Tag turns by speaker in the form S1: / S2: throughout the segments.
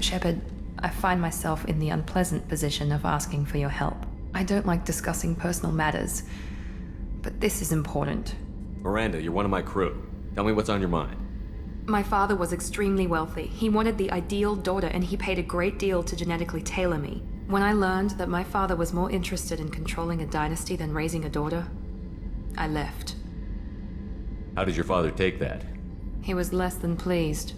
S1: Shepard, I find myself in the unpleasant position of asking for your help. I don't like discussing personal matters, but this is important.
S2: Miranda, you're one of my crew. Tell me what's on your mind.
S1: My father was extremely wealthy. He wanted the ideal daughter, and he paid a great deal to genetically tailor me. When I learned that my father was more interested in controlling a dynasty than raising a daughter, I left.
S2: How did your father take that?
S1: He was less than pleased.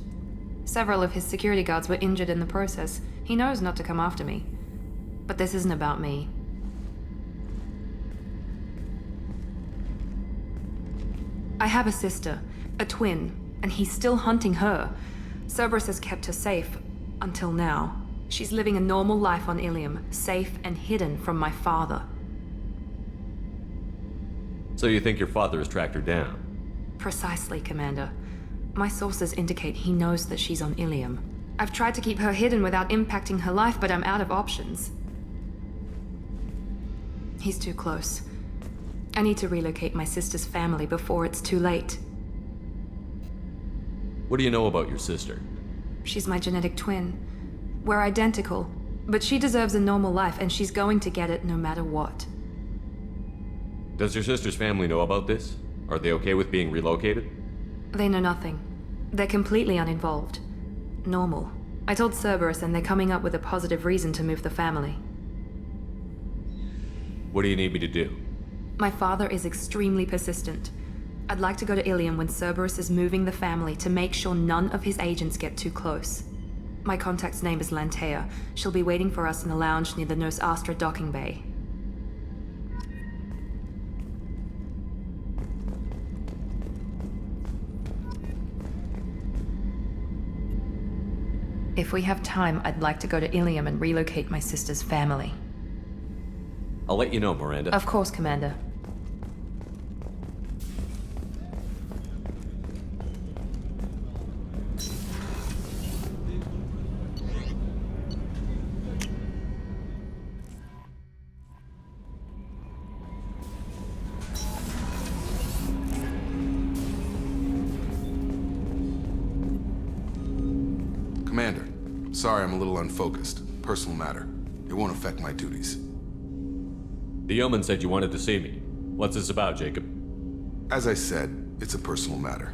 S1: Several of his security guards were injured in the process. He knows not to come after me. But this isn't about me. I have a sister, a twin, and he's still hunting her. Cerberus has kept her safe, until now. She's living a normal life on Ilium, safe and hidden from my father.
S2: So you think your father has tracked her down?
S1: Precisely, Commander. My sources indicate he knows that she's on Ilium. I've tried to keep her hidden without impacting her life, but I'm out of options. He's too close. I need to relocate my sister's family before it's too late.
S2: What do you know about your sister?
S1: She's my genetic twin. We're identical, but she deserves a normal life, and she's going to get it no matter what.
S2: Does your sister's family know about this? Are they okay with being relocated?
S1: They know nothing. They're completely uninvolved. Normal. I told Cerberus, and they're coming up with a positive reason to move the family.
S2: What do you need me to do?
S1: My father is extremely persistent. I'd like to go to Ilium when Cerberus is moving the family to make sure none of his agents get too close. My contact's name is Lantea. She'll be waiting for us in the lounge near the Nos Astra docking bay. If we have time, I'd like to go to Ilium and relocate my sister's family.
S2: I'll let you know, Miranda.
S1: Of course, Commander.
S3: Commander, sorry I'm a little unfocused. Personal matter. It won't affect my duties.
S2: The yeoman said you wanted to see me. What's this about, Jacob?
S3: As I said, it's a personal matter.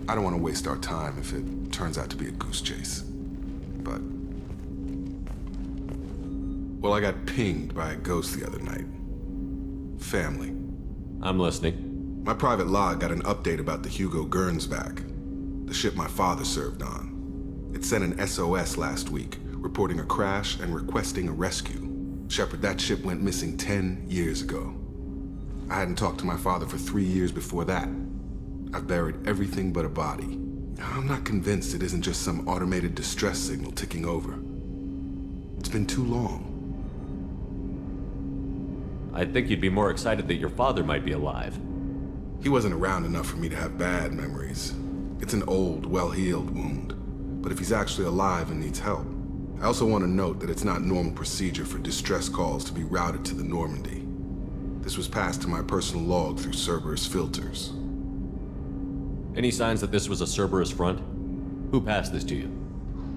S3: I don't want to waste our time if it turns out to be a goose chase. But... well, I got pinged by a ghost the other night. Family.
S2: I'm listening.
S3: My private log got an update about the Hugo Gernsback, the ship my father served on. It sent an SOS last week, reporting a crash and requesting a rescue. Shepard, that ship went missing 10 years ago. I hadn't talked to my father for 3 years before that. I've buried everything but a body. I'm not convinced it isn't just some automated distress signal ticking over. It's been too long.
S2: I think you'd be more excited that your father might be alive.
S3: He wasn't around enough for me to have bad memories. It's an old, well-healed wound. But if he's actually alive and needs help, I also want to note that it's not normal procedure for distress calls to be routed to the Normandy. This was passed to my personal log through Cerberus filters.
S2: Any signs that this was a Cerberus front? Who passed this to you?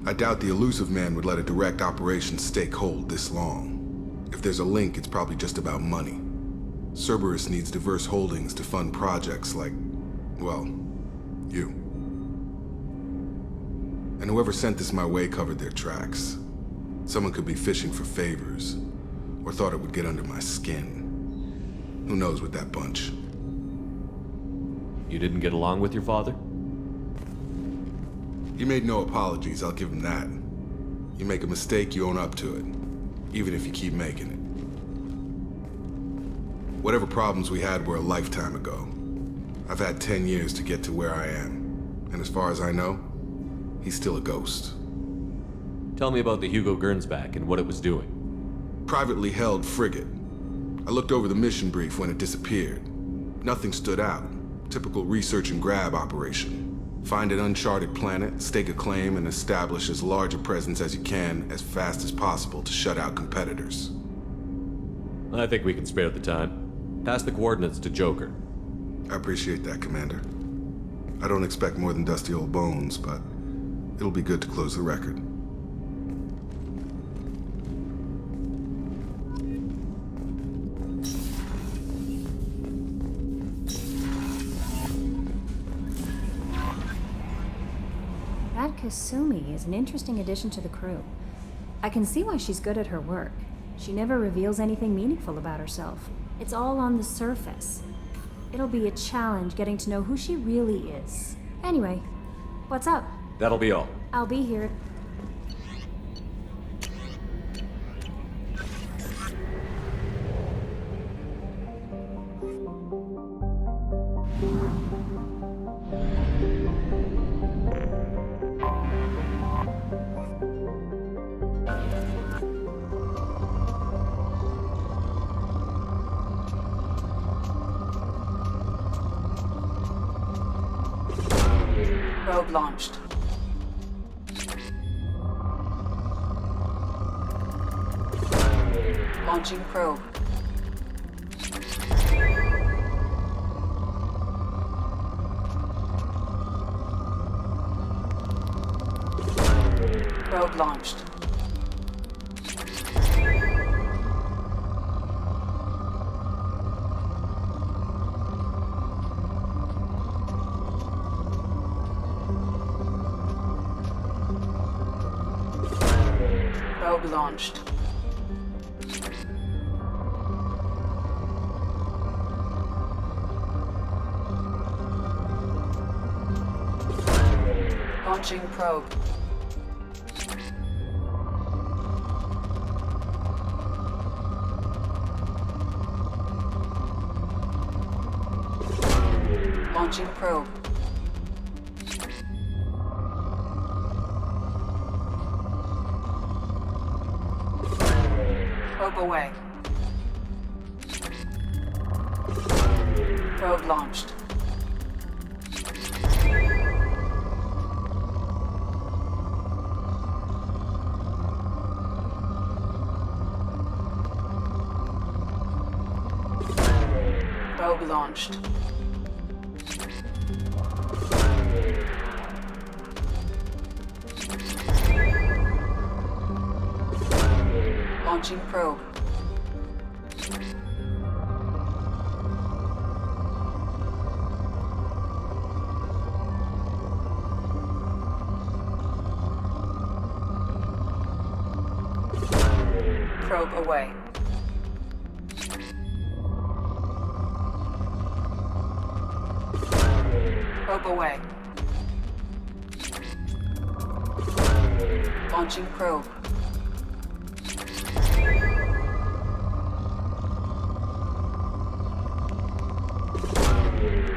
S3: I doubt the elusive man would let a direct operations stake hold this long. If there's a link, it's probably just about money. Cerberus needs diverse holdings to fund projects like, well, you. And whoever sent this my way covered their tracks. Someone could be fishing for favors, or thought it would get under my skin. Who knows with that bunch?
S2: You didn't get along with your father?
S3: He made no apologies, I'll give him that. You make a mistake, you own up to it, even if you keep making it. Whatever problems we had were a lifetime ago. I've had 10 years to get to where I am, and as far as I know, he's still a ghost.
S2: Tell me about the Hugo Gernsback and what it was doing.
S3: Privately held frigate. I looked over the mission brief when it disappeared. Nothing stood out. Typical research and grab operation. Find an uncharted planet, stake a claim, and establish as large a presence as you can as fast as possible to shut out competitors.
S2: I think we can spare the time. Pass the coordinates to Joker.
S3: I appreciate that, Commander. I don't expect more than dusty old bones, but it'll be good to close the record.
S4: Kasumi is an interesting addition to the crew. I can see why she's good at her work. She never reveals anything meaningful about herself. It's all on the surface. It'll be a challenge getting to know who she really is. Anyway, what's up?
S2: That'll be all.
S4: I'll be here.
S5: Probe launched. Launching probe. Probe launched. Probe launched. Launching probe. Launching probe. Probe away. Probe launched. Probe launched. Launching probe. Probe away. Probe away. Launching probe.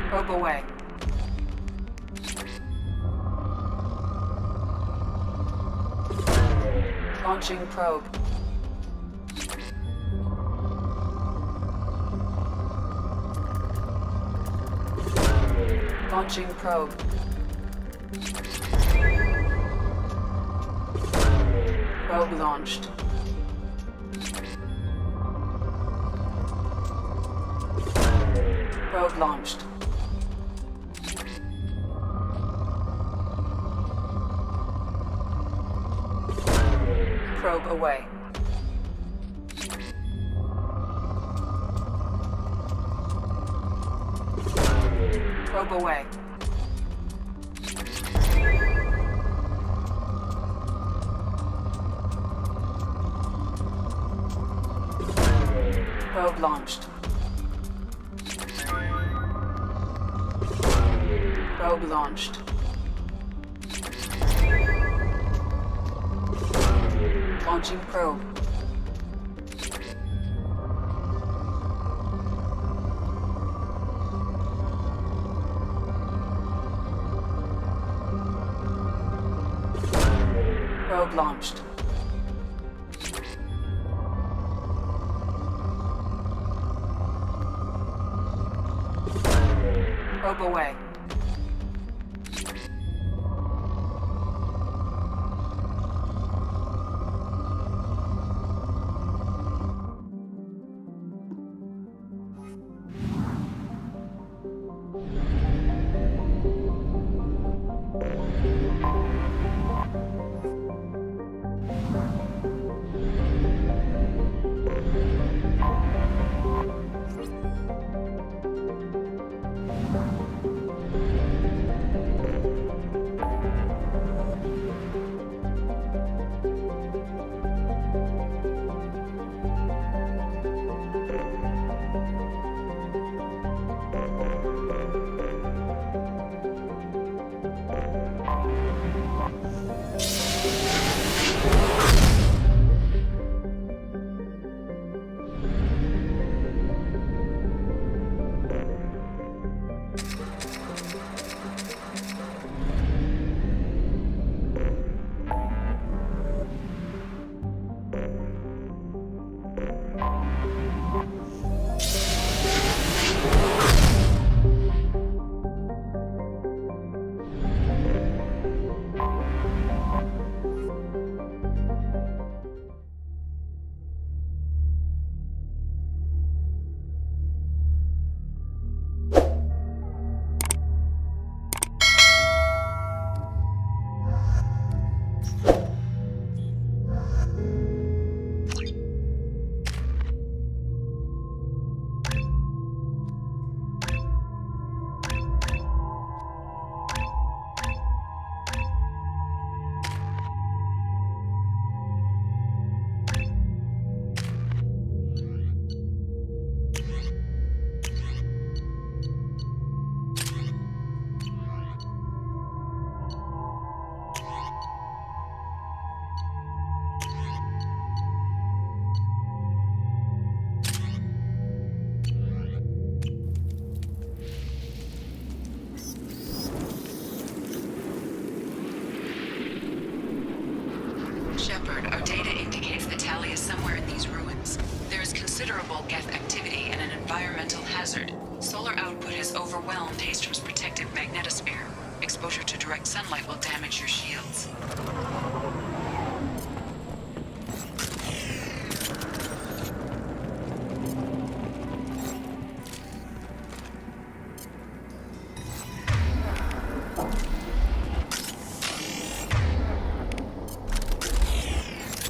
S5: Probe away. Launching probe. Launching probe. Probe launched. Probe launched. Probe away. Probe away. Probe launched. Probe launched. Launching probe. Probe launched. Probe away. considerable Geth activity and an environmental hazard. Solar output has overwhelmed Hestrom's protective magnetosphere. Exposure to direct sunlight will damage your shields.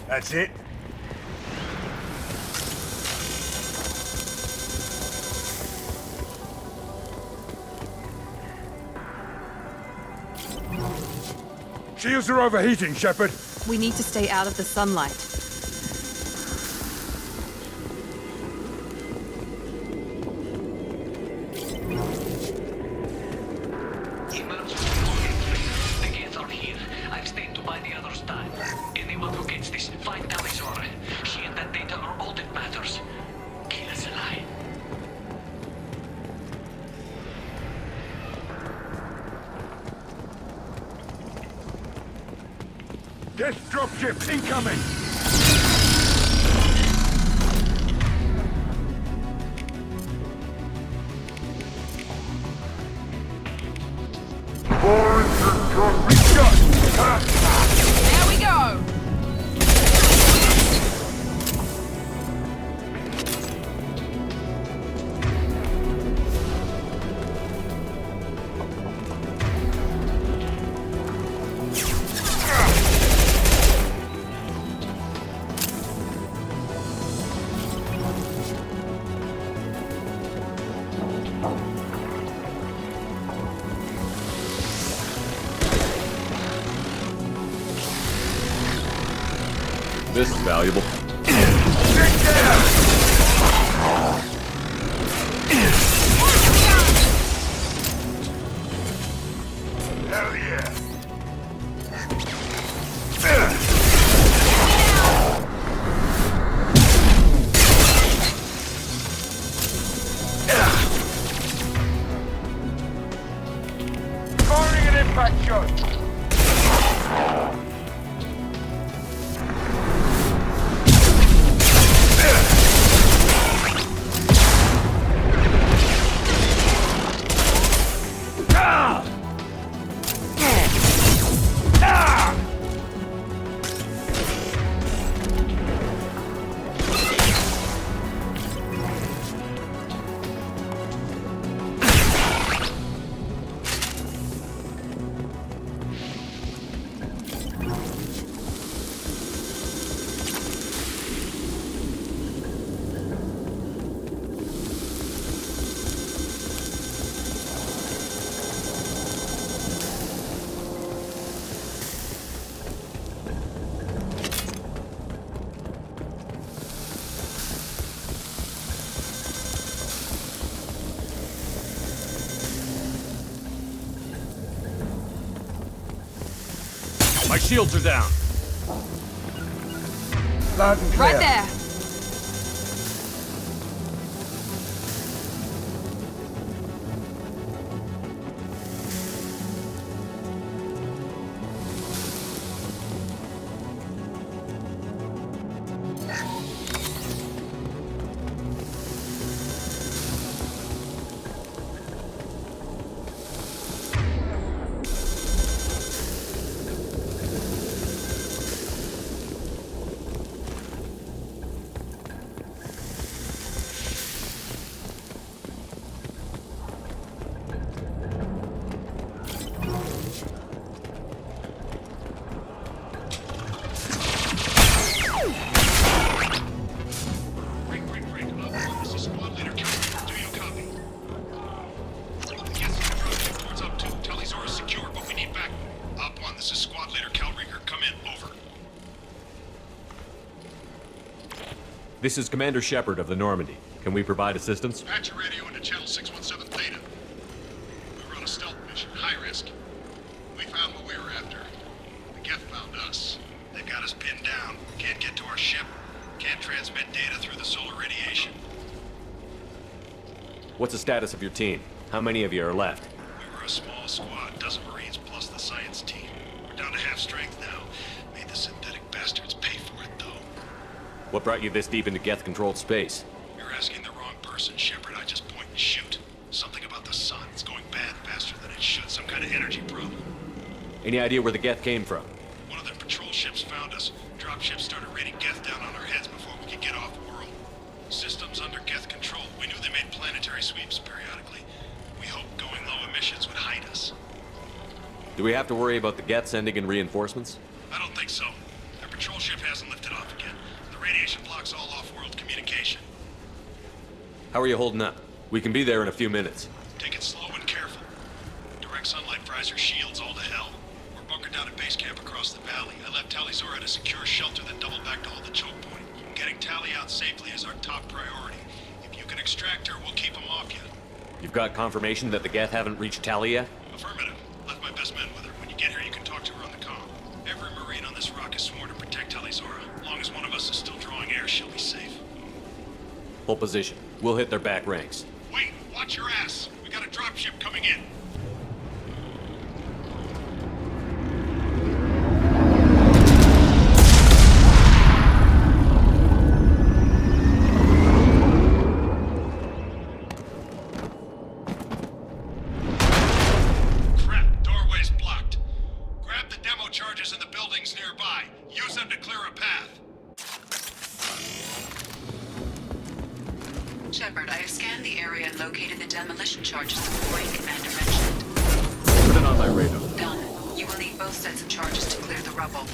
S6: That's it? Shields are overheating, Shepard.
S1: We need to stay out of the sunlight.
S7: The gates are here. I've stayed to buy the others time. Anyone who gets this, find Tali's aura. She and that data are all that matters. Kill us alive.
S6: Death dropship incoming!
S5: There we go!
S2: This is valuable.
S6: Hell yeah! Firing an impact shot!
S2: My shields are down.
S6: Loud and clear.
S1: Right there!
S2: This is Commander Shepard of the Normandy. Can we provide assistance?
S8: Patch your radio into channel 617 Theta. We were on a stealth mission, high risk. We found what we were after. The Geth found us. They've got us pinned down. Can't get to our ship. Can't transmit data through the solar radiation.
S2: What's the status of your team? How many of you are left?
S8: We were a small squad, dozen Marines plus the science team. We're down to half strength now. Made the synthetic bastards pay for it, though.
S2: What brought you this deep into Geth-controlled space? Any idea where the Geth came from?
S8: One of the patrol ships found us. Dropships started raining Geth down on our heads before we could get off world. Systems under Geth control. We knew they made planetary sweeps periodically. We hoped going low emissions would hide us.
S2: Do we have to worry about the Geth sending in reinforcements?
S8: I don't think so. Their patrol ship hasn't lifted off again. The radiation blocks all off-world communication.
S2: How are you holding up? We can be there in a few minutes.
S8: Take it slow and careful. Direct sunlight fries our shields all to hell. We're bunkered down at base camp across the valley. I left Tali at a secure shelter that doubled back to hold the choke point. Getting Tali out safely is our top priority. If you can extract her, we'll keep them off you.
S2: You've got confirmation that the Geth haven't reached Tali yet?
S8: Affirmative. Left my best men with her. When you get here, you can talk to her on the comm. Every Marine on this rock is sworn to protect Tali. As long as one of us is still drawing air, she'll be safe.
S2: Hold position. We'll hit their back ranks.
S8: Wait! Watch your ass! We got a dropship coming in! Crap! Doorway's blocked. Grab the demo charges in the buildings nearby. Use them to clear a path.
S5: Shepard, I have scanned the area and located the demolition charges the Void Commander mentioned.
S2: Put it on my radar.
S5: Done. You will need both sets of charges to clear the rubble.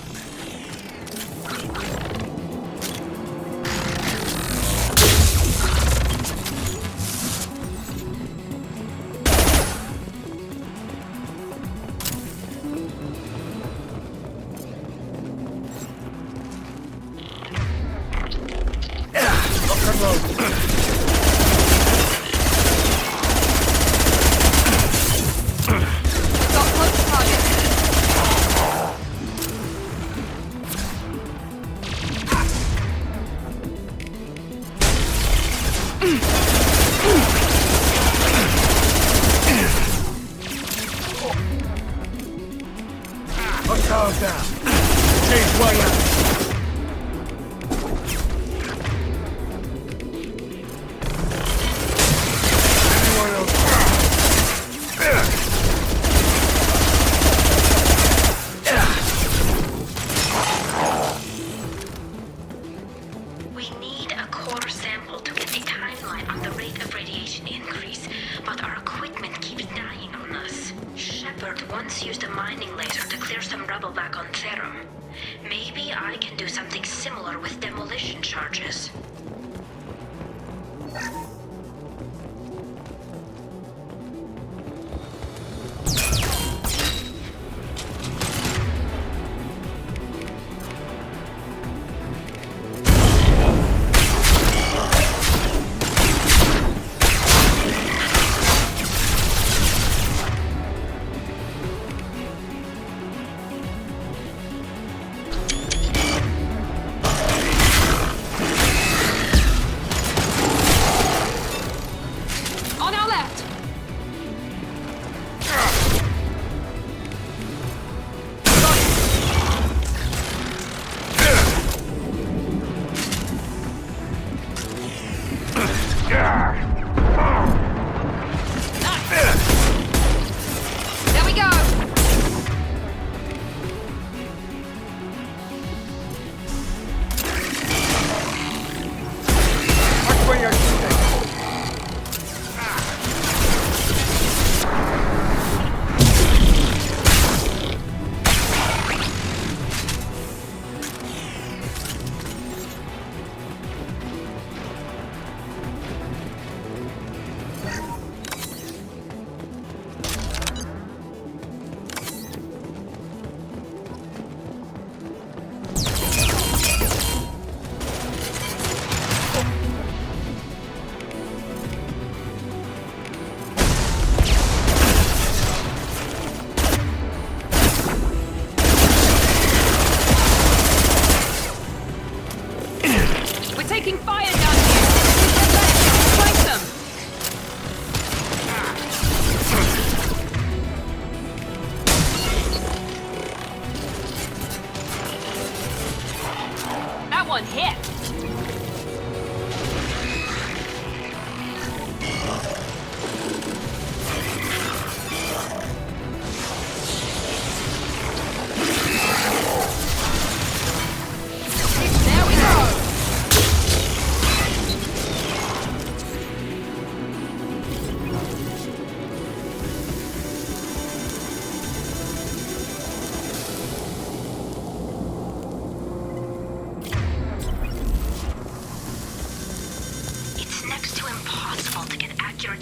S1: one hit.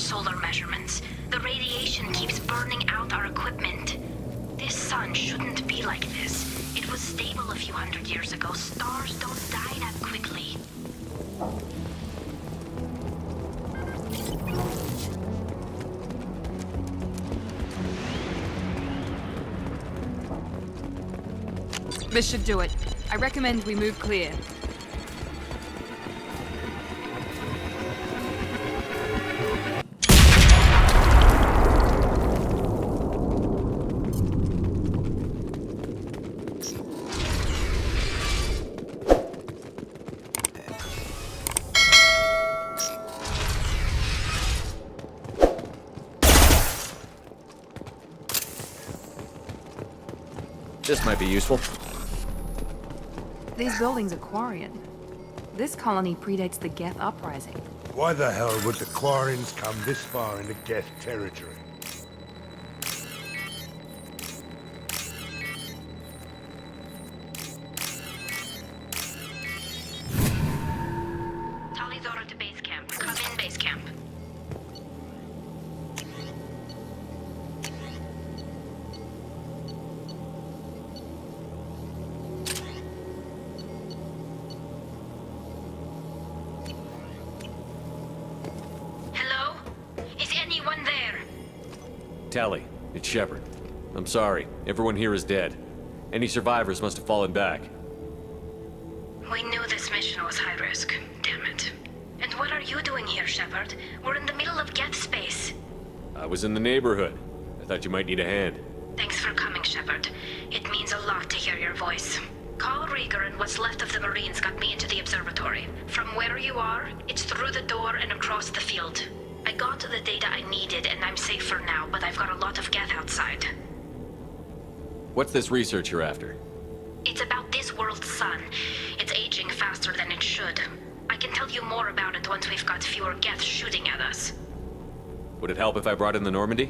S9: solar measurements. The radiation keeps burning out our equipment. This sun shouldn't be like this. It was stable a few hundred years ago. Stars don't die that quickly.
S1: This should do it. I recommend we move clear.
S2: This might be useful.
S1: These buildings are Quarian. This colony predates the Geth uprising.
S6: Why the hell would the Quarians come this far into Geth territory?
S9: Tali's order to base camp. Come in, base camp. Hello? Is anyone there?
S2: Tali, it's Shepard. I'm sorry. Everyone here is dead. Any survivors must have fallen back.
S9: We knew this mission was high risk. Damn it. And what are you doing here, Shepard? We're in the middle of Geth space.
S2: I was in the neighborhood. I thought you might need a hand.
S9: Thanks for coming, Shepard. It means a lot to hear your voice. Carl Rieger and what's left of the Marines got me into the observatory. From where you are, it's through the door and across the field. I got the data I needed and I'm safe for now, but I've got a lot of Geth outside.
S2: What's this research you're after?
S9: It's about this world's sun. It's aging faster than it should. I can tell you more about it once we've got fewer Geth shooting at us.
S2: Would it help if I brought in the Normandy?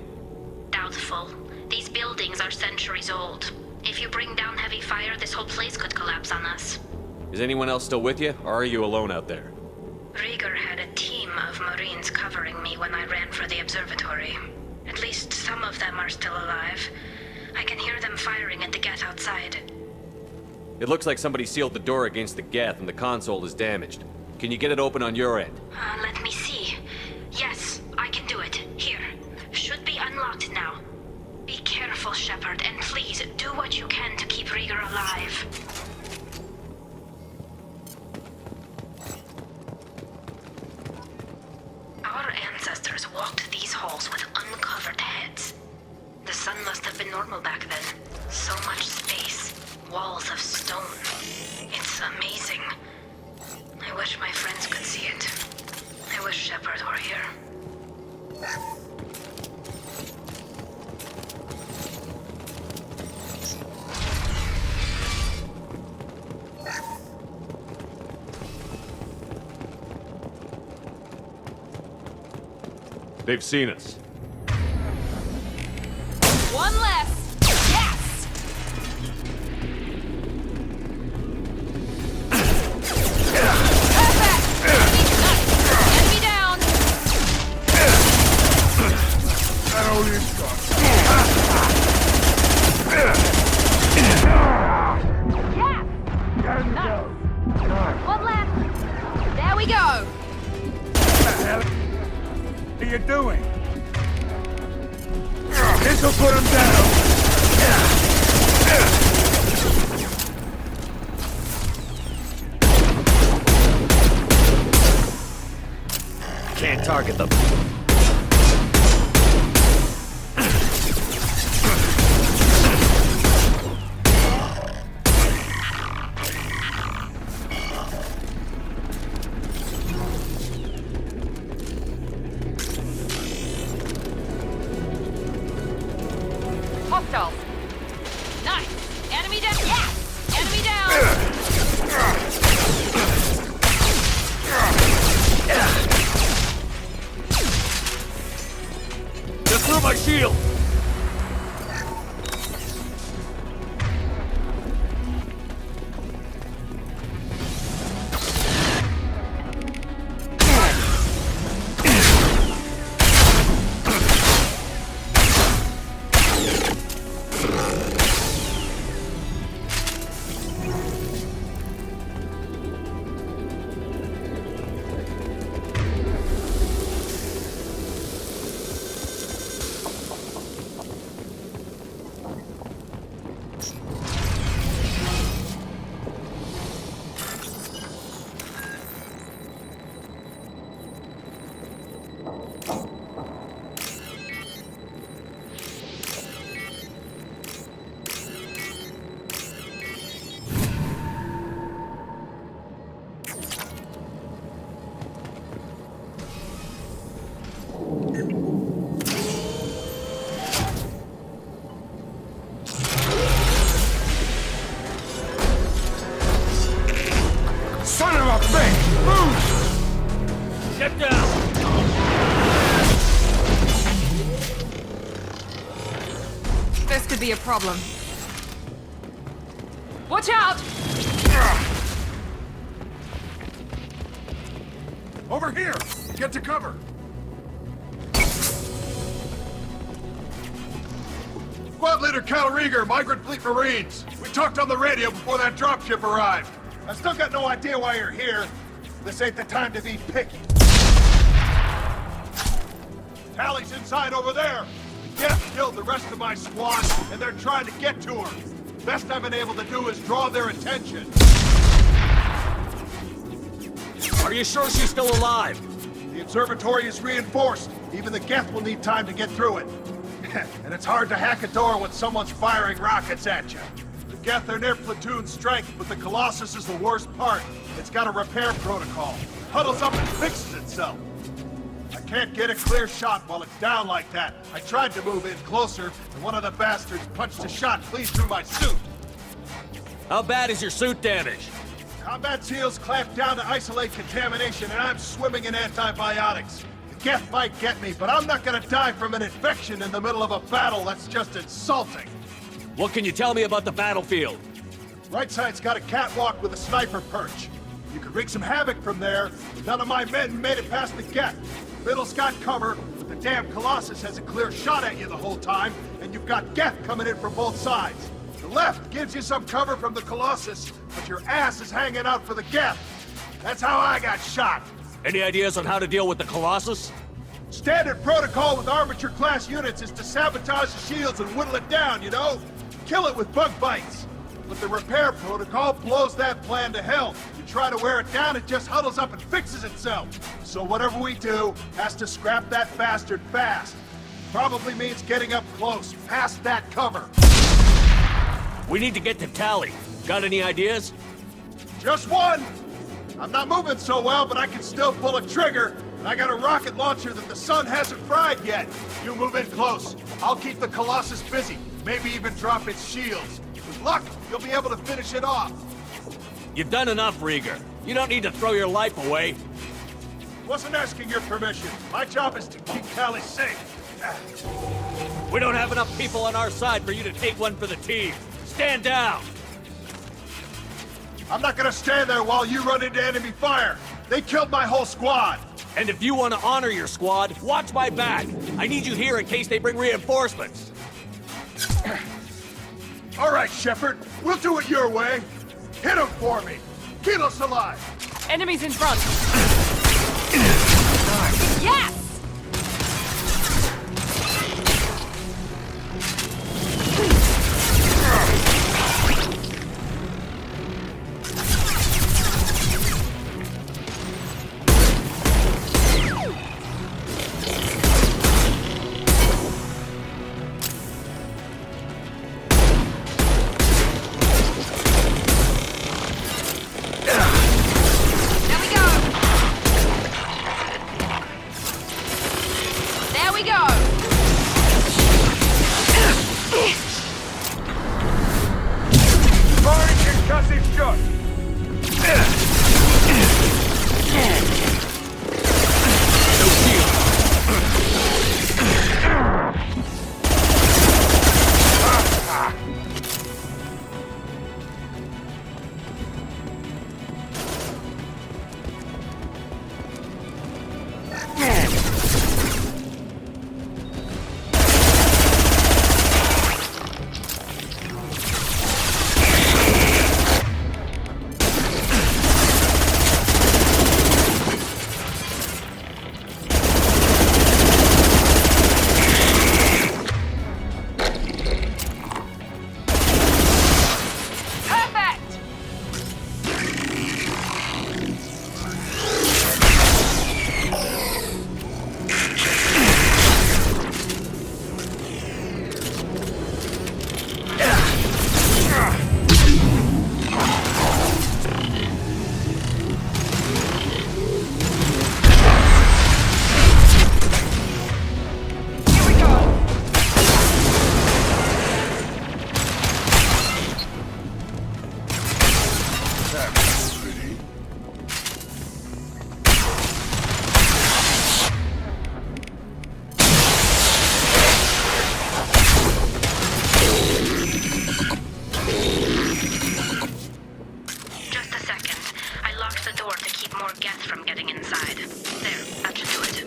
S9: Doubtful. These buildings are centuries old. If you bring down heavy fire, this whole place could collapse on us.
S2: Is anyone else still with you, or are you alone out there?
S9: Rieger had a team of Marines covering me when I ran for the observatory. At least some of them are still alive. I can hear them firing at the Geth outside.
S2: It looks like somebody sealed the door against the Geth and the console is damaged. Can you get it open on your end?
S9: Let me see. Yes, I can do it. Here. Should be unlocked now. Be careful, Shepard, and please do what you can to keep Rieger alive. Our ancestors walked these halls with uncovered heads. The sun must have been normal back then. So much space. Walls of stone. It's amazing. I wish my friends could see it. I wish Shepard were here.
S2: They've seen us.
S1: One less! Yes! Perfect! Nice! Enemy down!
S6: That all you've got.
S1: Yeah! Nice! One left! There we go!
S6: What the hell are you doing? This'll put him down.
S2: Can't target them.
S1: Hostiles! Nice! Enemy down! Yes! Enemy down!
S2: Get down!
S1: This could be a problem. Watch out!
S8: Over here! Get to cover! Squad Leader Cal Rieger, Migrant Fleet Marines. We talked on the radio before that dropship arrived. I still got no idea why you're here. This ain't the time to be picky. Tali's inside over there. Jeff killed the rest of my squad, and they're trying to get to her. Best I've been able to do is draw their attention.
S2: Are you sure she's still alive?
S8: The observatory is reinforced. Even the Geth will need time to get through it. And it's hard to hack a door when someone's firing rockets at you. The Geth are near platoon strength, but the Colossus is the worst part. It's got a repair protocol. Huddles up and fixes itself. I can't get a clear shot while it's down like that. I tried to move in closer, and one of the bastards punched a shot clean through my suit.
S2: How bad is your suit damaged?
S8: Combat SEALs clamped down to isolate contamination, and I'm swimming in antibiotics. The Geth might get me, but I'm not gonna die from an infection in the middle of a battle. That's just insulting.
S2: What can you tell me about the battlefield?
S8: Right side's got a catwalk with a sniper perch. You could wreak some havoc from there, but none of my men made it past the Geth. Middle's got cover, but the damn Colossus has a clear shot at you the whole time, and you've got Geth coming in from both sides. The left gives you some cover from the Colossus, but your ass is hanging out for the Geth. That's how I got shot.
S2: Any ideas on how to deal with the Colossus?
S8: Standard protocol with armature-class units is to sabotage the shields and whittle it down, you know? Kill it with bug bites. But the repair protocol blows that plan to hell. You try to wear it down, it just huddles up and fixes itself. So whatever we do has to scrap that bastard fast. Probably means getting up close, past that cover.
S2: We need to get to Tali. Got any ideas?
S8: Just one! I'm not moving so well, but I can still pull a trigger. And I got a rocket launcher that the sun hasn't fried yet. You move in close. I'll keep the Colossus busy. Maybe even drop its shields. With luck, you'll be able to finish it off.
S2: You've done enough, Rieger. You don't need to throw your life away.
S8: Wasn't asking your permission. My job is to keep Tali safe.
S2: We don't have enough people on our side for you to take one for the team. Stand down!
S8: I'm not gonna stand there while you run into enemy fire. They killed my whole squad.
S2: And if you want to honor your squad, watch my back. I need you here in case they bring reinforcements.
S8: All right, Shepard. We'll do it your way. Hit him for me. Keep us alive.
S1: Enemies in front! Yes!
S9: door to keep more geth from getting inside. There, that should do it.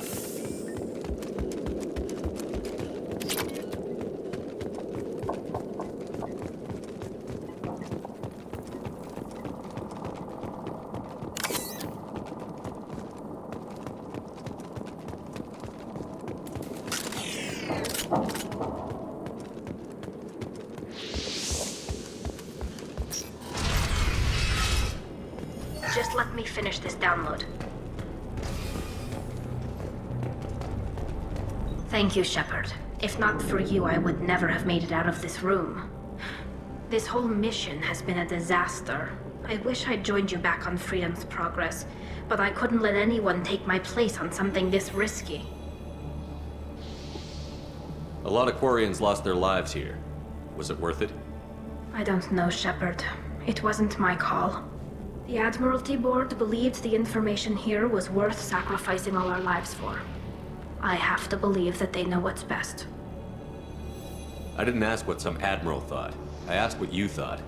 S9: Just let me finish this download. Thank you, Shepard. If not for you, I would never have made it out of this room. This whole mission has been a disaster. I wish I'd joined you back on Freedom's Progress, but I couldn't let anyone take my place on something this risky.
S2: A lot of Quarians lost their lives here. Was it worth it?
S9: I don't know, Shepard. It wasn't my call. The Admiralty Board believed the information here was worth sacrificing all our lives for. I have to believe that they know what's best.
S2: I didn't ask what some admiral thought. I asked what you thought.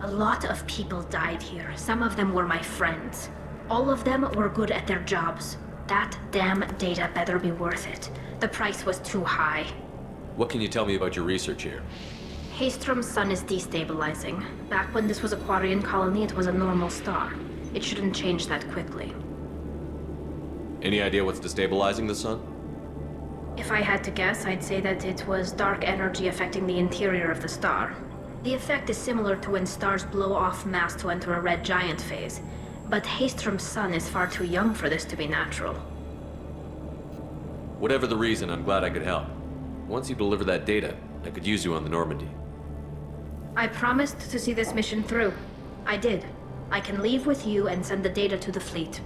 S9: A lot of people died here. Some of them were my friends. All of them were good at their jobs. That damn data better be worth it. The price was too high.
S2: What can you tell me about your research here?
S9: Hestrom's sun is destabilizing. Back when this was a Quarian colony, it was a normal star. It shouldn't change that quickly.
S2: Any idea what's destabilizing the sun?
S9: If I had to guess, I'd say that it was dark energy affecting the interior of the star. The effect is similar to when stars blow off mass to enter a red giant phase, but Hestrom's sun is far too young for this to be natural.
S2: Whatever the reason, I'm glad I could help. Once you deliver that data, I could use you on the Normandy.
S9: I promised to see this mission through. I did. I can leave with you and send the data to the fleet.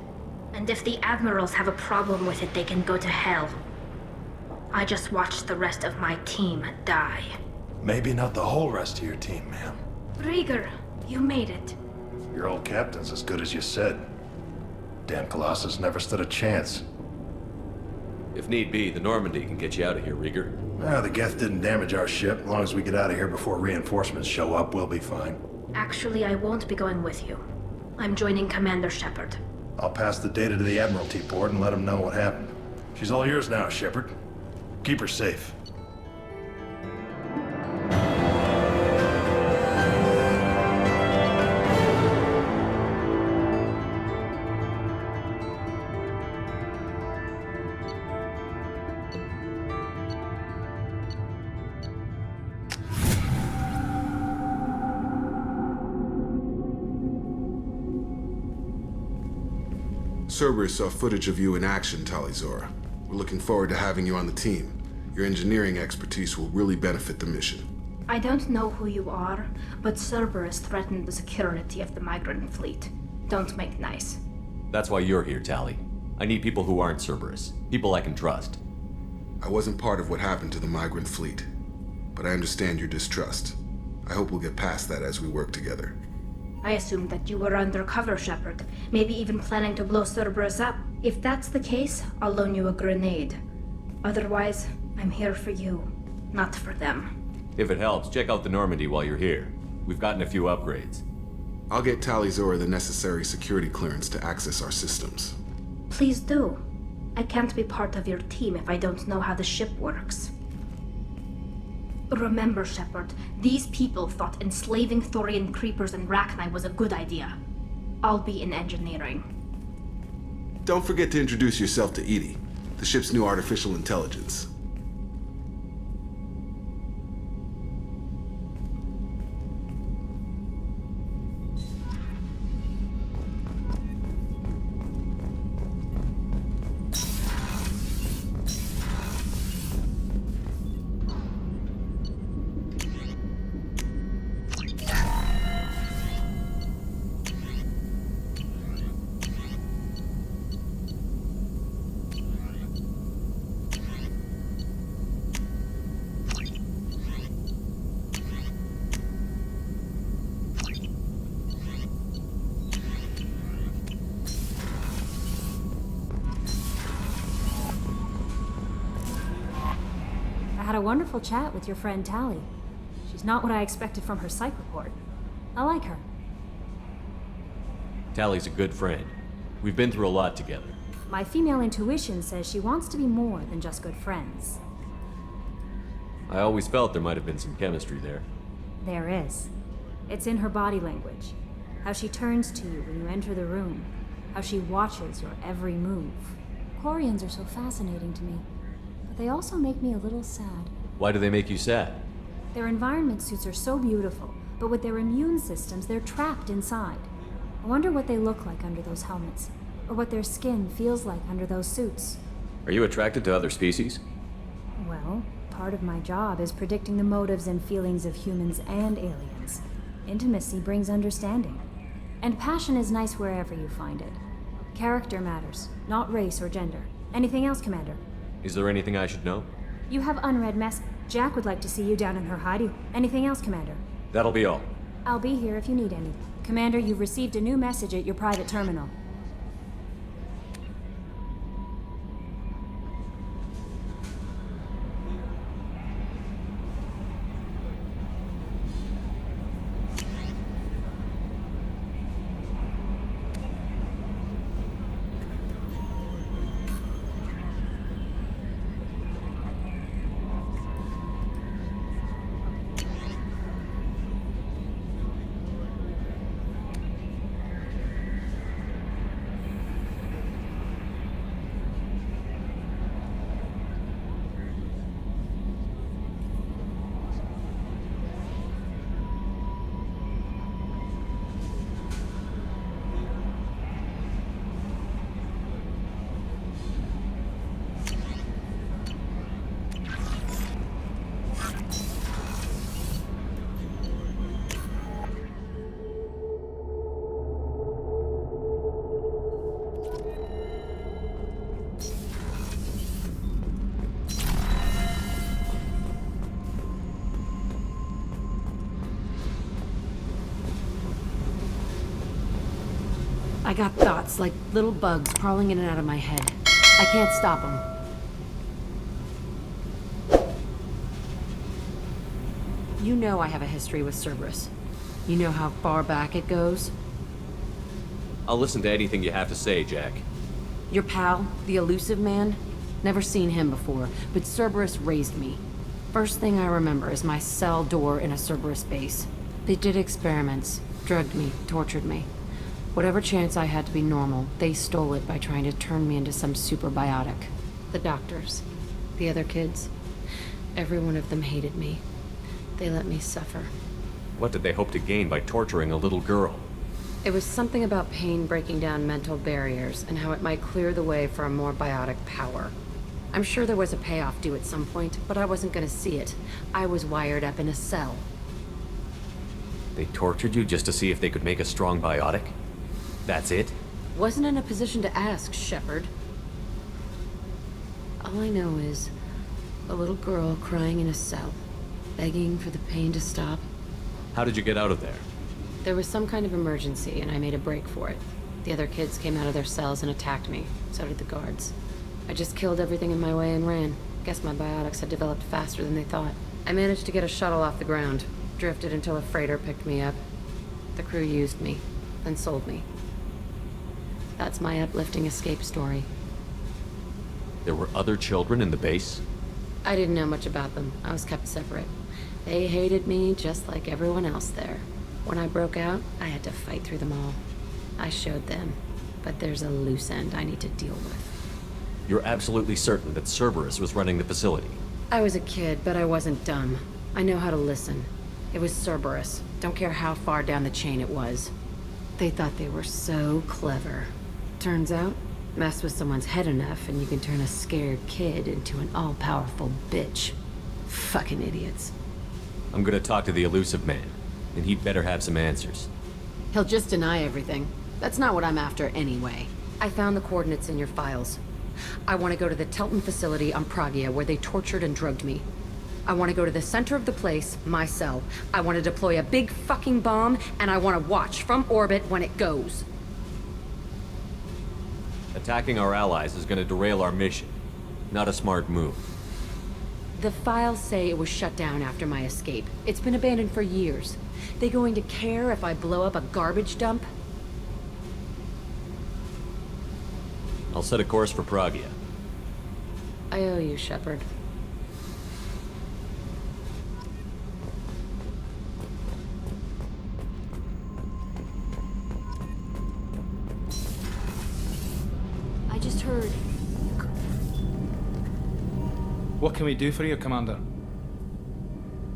S9: And if the admirals have a problem with it, they can go to hell. I just watched the rest of my team die.
S10: Maybe not the whole rest of your team, ma'am.
S9: Rieger, you made it.
S6: Your old captain's as good as you said. Damn Colossus never stood a chance.
S2: If need be, the Normandy can get you out of here, Rieger.
S6: The Geth didn't damage our ship. As long as we get out of here before reinforcements show up, we'll be fine.
S9: Actually, I won't be going with you. I'm joining Commander Shepard.
S6: I'll pass the data to the Admiralty Board and let them know what happened. She's all yours now, Shepard. Keep her safe.
S3: Cerberus saw footage of you in action, Tali. We're looking forward to having you on the team. Your engineering expertise will really benefit the mission.
S9: I don't know who you are, but Cerberus threatened the security of the migrant fleet. Don't make nice.
S2: That's why you're here, Tali. I need people who aren't Cerberus. People I can trust.
S3: I wasn't part of what happened to the migrant fleet, but I understand your distrust. I hope we'll get past that as we work together.
S9: I assumed that you were undercover, Shepard. Maybe even planning to blow Cerberus up. If that's the case, I'll loan you a grenade. Otherwise, I'm here for you, not for them.
S2: If it helps, check out the Normandy while you're here. We've gotten a few upgrades.
S3: I'll get Tali the necessary security clearance to access our systems.
S9: Please do. I can't be part of your team if I don't know how the ship works. Remember, Shepard, these people thought enslaving Thorian creepers and Rachni was a good idea. I'll be in engineering.
S3: Don't forget to introduce yourself to Edie, the ship's new artificial intelligence.
S4: I had a wonderful chat with your friend Tali. She's not what I expected from her psych report. I like her.
S2: Tali's a good friend. We've been through a lot together.
S4: My female intuition says she wants to be more than just good friends.
S2: I always felt there might have been some chemistry there.
S4: There is. It's in her body language. How she turns to you when you enter the room. How she watches your every move. Quarians are so fascinating to me, but they also make me a little sad.
S2: Why do they make you sad?
S4: Their environment suits are so beautiful, but with their immune systems, they're trapped inside. I wonder what they look like under those helmets, or what their skin feels like under those suits.
S2: Are you attracted to other species?
S4: Well, part of my job is predicting the motives and feelings of humans and aliens. Intimacy brings understanding. And passion is nice wherever you find it. Character matters, not race or gender. Anything else, Commander?
S2: Is there anything I should know?
S4: You have unread mess. Jack would like to see you down in her hidey. Anything else, Commander?
S2: That'll be all.
S4: I'll be here if you need any. Commander, you've received a new message at your private terminal.
S11: I got thoughts like little bugs crawling in and out of my head. I can't stop them. You know I have a history with Cerberus. You know how far back it goes?
S2: I'll listen to anything you have to say, Jack.
S11: Your pal, the elusive man? Never seen him before, but Cerberus raised me. First thing I remember is my cell door in a Cerberus base. They did experiments, drugged me, tortured me. Whatever chance I had to be normal, they stole it by trying to turn me into some super biotic. The doctors, the other kids, every one of them hated me. They let me suffer.
S2: What did they hope to gain by torturing a little girl?
S11: It was something about pain breaking down mental barriers and how it might clear the way for a more biotic power. I'm sure there was a payoff due at some point, but I wasn't gonna see it. I was wired up in a cell.
S2: They tortured you just to see if they could make a strong biotic? That's it?
S11: Wasn't in a position to ask, Shepard. All I know is a little girl crying in a cell, begging for the pain to stop.
S2: How did you get out of there?
S11: There was some kind of emergency, and I made a break for it. The other kids came out of their cells and attacked me. So did the guards. I just killed everything in my way and ran. Guess my biotics had developed faster than they thought. I managed to get a shuttle off the ground. Drifted until a freighter picked me up. The crew used me, then sold me. That's my uplifting escape story.
S2: There were other children in the base?
S11: I didn't know much about them. I was kept separate. They hated me just like everyone else there. When I broke out, I had to fight through them all. I showed them, but there's a loose end I need to deal with.
S2: You're absolutely certain that Cerberus was running the facility?
S11: I was a kid, but I wasn't dumb. I know how to listen. It was Cerberus. Don't care how far down the chain it was. They thought they were so clever. Turns out, mess with someone's head enough and you can turn a scared kid into an all-powerful bitch. Fucking idiots.
S2: I'm gonna talk to the elusive man, and he'd better have some answers.
S11: He'll just deny everything. That's not what I'm after anyway. I found the coordinates in your files. I want to go to the Telton facility on Pragia where they tortured and drugged me. I want to go to the center of the place, my cell. I want to deploy a big fucking bomb, and I want to watch from orbit when it goes.
S2: Attacking our allies is gonna derail our mission. Not a smart move.
S11: The files say it was shut down after my escape. It's been abandoned for years. They going to care if I blow up a garbage dump?
S2: I'll set a course for Pragia.
S11: I owe you, Shepard.
S4: I just heard...
S12: What can we do for you, Commander?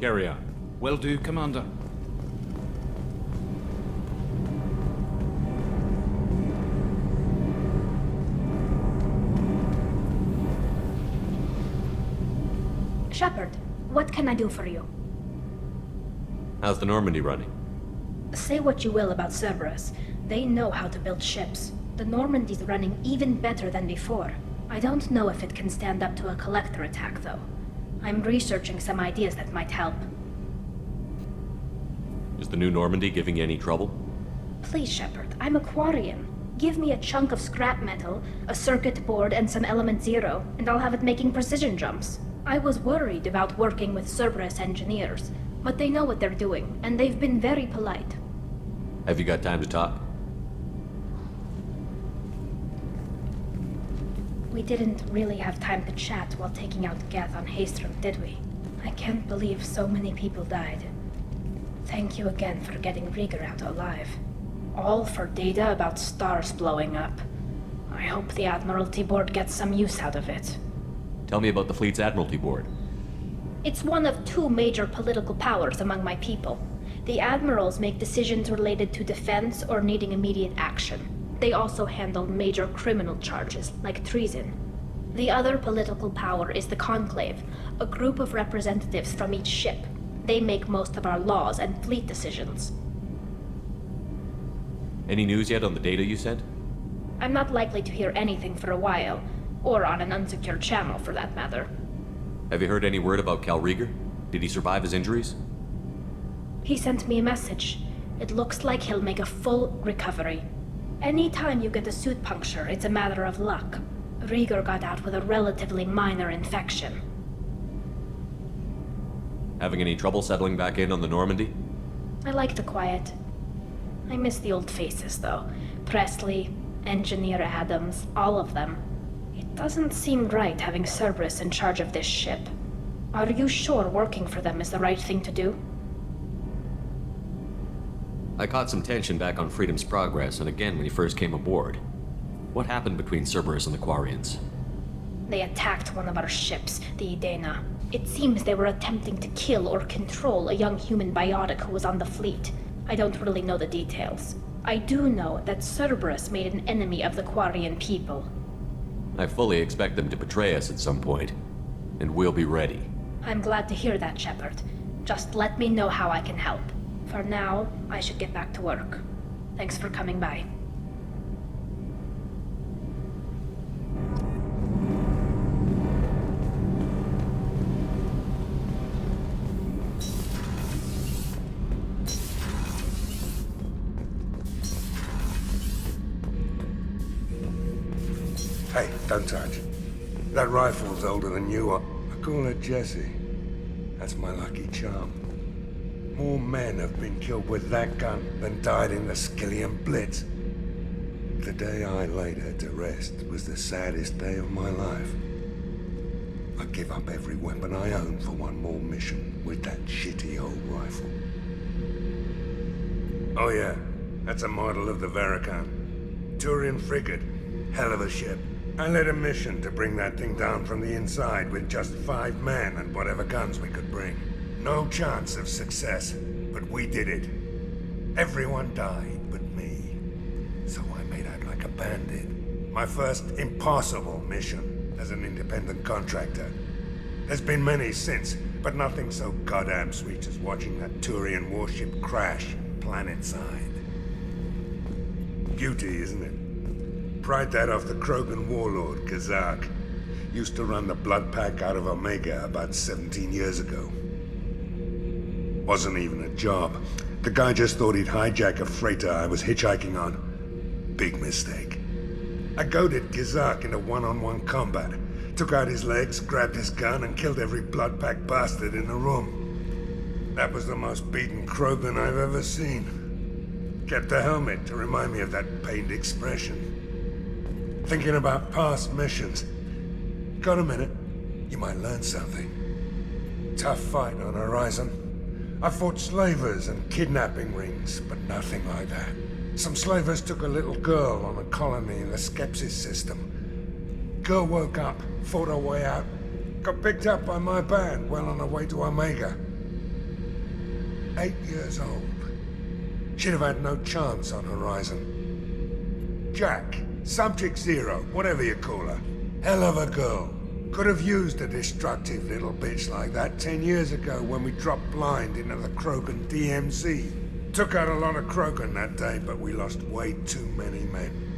S2: Carry on.
S12: Will do, Commander.
S9: Shepard, what can I do for you?
S2: How's the Normandy running?
S9: Say what you will about Cerberus. They know how to build ships. The Normandy's running even better than before. I don't know if it can stand up to a collector attack, though. I'm researching some ideas that might help.
S2: Is the new Normandy giving you any trouble?
S9: Please, Shepard, I'm a Quarian. Give me a chunk of scrap metal, a circuit board, and some element zero, and I'll have it making precision jumps. I was worried about working with Cerberus engineers, but they know what they're doing, and they've been very polite.
S2: Have you got time to talk?
S9: We didn't really have time to chat while taking out Geth on Hestrom, did we? I can't believe so many people died. Thank you again for getting Rieger out alive. All for data about stars blowing up. I hope the Admiralty Board gets some use out of it.
S2: Tell me about the fleet's Admiralty Board.
S9: It's one of two major political powers among my people. The admirals make decisions related to defense or needing immediate action. They also handle major criminal charges, like treason. The other political power is the Conclave, a group of representatives from each ship. They make most of our laws and fleet decisions.
S2: Any news yet on the data you sent?
S9: I'm not likely to hear anything for a while, or on an unsecured channel for that matter.
S2: Have you heard any word about Cal Rieger? Did he survive his injuries?
S9: He sent me a message. It looks like he'll make a full recovery. Anytime you get a suit puncture, it's a matter of luck. Rieger got out with a relatively minor infection.
S2: Having any trouble settling back in on the Normandy?
S9: I like the quiet. I miss the old faces, though. Presley, Engineer Adams, all of them. It doesn't seem right having Cerberus in charge of this ship. Are you sure working for them is the right thing to do?
S2: I caught some tension back on Freedom's Progress, and again when he first came aboard. What happened between Cerberus and the Quarians?
S9: They attacked one of our ships, the Idena. It seems they were attempting to kill or control a young human biotic who was on the fleet. I don't really know the details. I do know that Cerberus made an enemy of the Quarian people.
S2: I fully expect them to betray us at some point, and we'll be ready.
S9: I'm glad to hear that, Shepard. Just let me know how I can help. For now, I should get back to work. Thanks for coming by.
S13: Hey, don't touch. That rifle's older than you are. I call her Jessie. That's my lucky charm. More men have been killed with that gun than died in the Skillian Blitz. The day I laid her to rest was the saddest day of my life. I give up every weapon I own for one more mission with that shitty old rifle. Oh yeah, that's a model of the Veracon. Turian frigate. Hell of a ship. I led a mission to bring that thing down from the inside with just 5 men and whatever guns we could bring. No chance of success, but we did it. Everyone died but me. So I made out like a bandit. My first impossible mission as an independent contractor. There's been many since, but nothing so goddamn sweet as watching that Turian warship crash planet-side. Beauty, isn't it? Pried that off the Krogan warlord, Kazak. Used to run the blood pack out of Omega about 17 years ago. Wasn't even a job. The guy just thought he'd hijack a freighter I was hitchhiking on. Big mistake. I goaded Kazak into one-on-one combat. Took out his legs, grabbed his gun, and killed every blood pack bastard in the room. That was the most beaten Krogan I've ever seen. Kept a helmet to remind me of that pained expression. Thinking about past missions. Got a minute? You might learn something. Tough fight on Horizon. I fought slavers and kidnapping rings, but nothing like that. Some slavers took a little girl on a colony in the Skepsis system. Girl woke up, fought her way out, got picked up by my band well on her way to Omega. 8 years old. She'd have had no chance on Horizon. Jack, Subject Zero, whatever you call her. Hell of a girl. Could have used a destructive little bitch like that 10 years ago when we dropped blind into the Krogan DMZ. Took out a lot of Krogan that day, but we lost way too many men.